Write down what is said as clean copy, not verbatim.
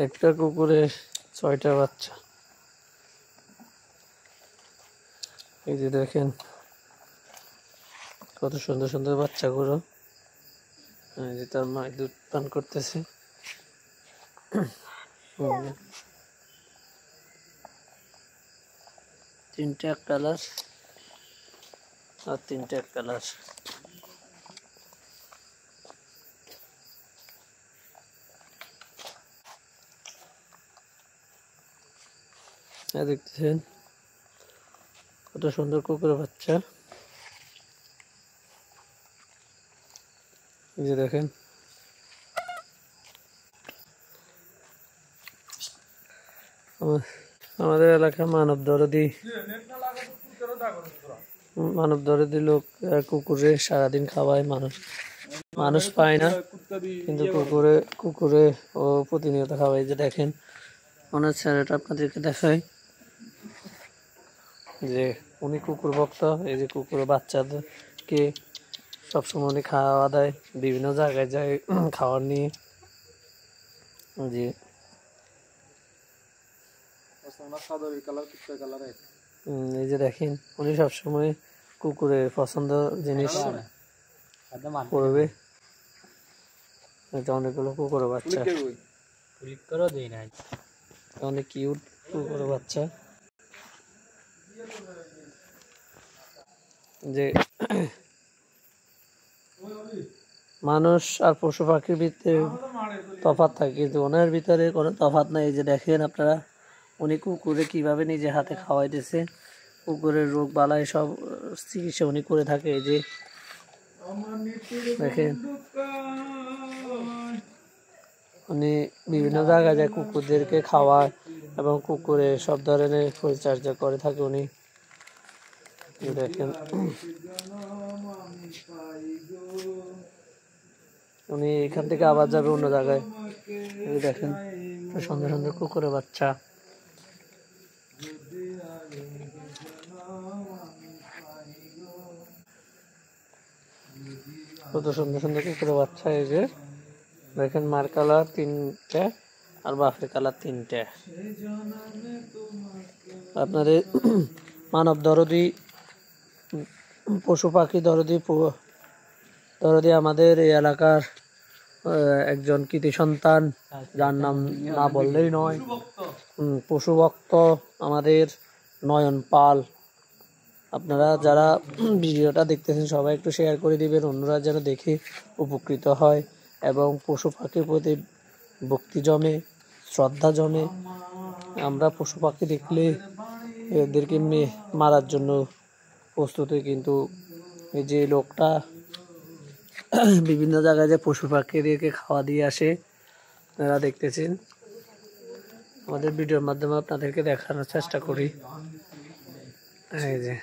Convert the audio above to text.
একটা কুকুরে 6টা বাচ্চা। এই যে দেখেন কত সুন্দর সুন্দর বাচ্চাগুলো। এই যে তার মা দুধ পান করতেছে। 3টা এক কালার আর 3টা এক কালার। দেখতেছেন কত সুন্দর কুকুরের বাচ্চা। এই যে দেখেন আমাদের এলাকায় মানব দরদি লোক কুকুরে সারাদিন খাওয়ায়। মানুষ পায় না, কিন্তু কুকুরে ও প্রতিনিয়ত খাওয়ায়। যে দেখেন ওনার ছেলেটা আপনাদেরকে দেখায় যে উনি কুকুর ভক্ত। এই যে কুকুরের বাচ্চাদেরকে সবসময় উনি খাওয়া দেয়, বিভিন্ন জায়গায় যায় খাওয়ার নিয়ে। যে এই যে দেখেন উনি সবসময় কুকুরের পছন্দ জিনিস করবে। অনেকগুলো কুকুরের বাচ্চা, অনেক কিউট কুকুরের বাচ্চা। যে মানুষ আর পশু পাখির ভিতরে তফাৎ থাকে, কিন্তু ওনার ভিতরে কোনো তফাৎ নাই। এই যে দেখেন আপনারা উনি কুকুরে কিভাবে নিজে হাতে খাওয়াইতেছে। কুকুরের রোগ বালাই সব চিকিৎসা উনি করে থাকে। এই যে দেখেন উনি বিভিন্ন জায়গায় যায় কুকুরদেরকে খাওয়ায় এবং কুকুরের সব ধরনের পরিচর্যা করে থাকে উনি। দেখেন উনি এখান থেকে আবার যাবে অন্য জায়গায়। দেখেন সুন্দর সুন্দর কুকুরের বাচ্চা। কত সুন্দর সুন্দর কুকুরের বাচ্চা। এই যে দেখেন মার কালার 3টে আর বাপের কালার 3টে। আপনাদের মানব দরদি, পশু পাখি দরদি আমাদের এই এলাকার একজন কৃতি সন্তান, যার নাম না বললেই নয়। পশু ভক্ত আমাদের নয়ন পাল। আপনারা যারা ভিডিওটা দেখতেছেন সবাই একটু শেয়ার করে দিবেন, অন্যরা যেন দেখে উপকৃত হয় এবং পশু পাখির প্রতি ভক্তি জমে, শ্রদ্ধা জমে। আমরা পশু পাখি দেখলে এদেরকে মারার জন্য প্রস্তুত হই, কিন্তু এই যে লোকটা বিভিন্ন জায়গায় যে পশু পাখিদেরকে খাওয়া দিয়ে আসে, আপনারা দেখতেছেন। আমাদের ভিডিওর মাধ্যমে আপনাদেরকে দেখানোর চেষ্টা করি। এই যে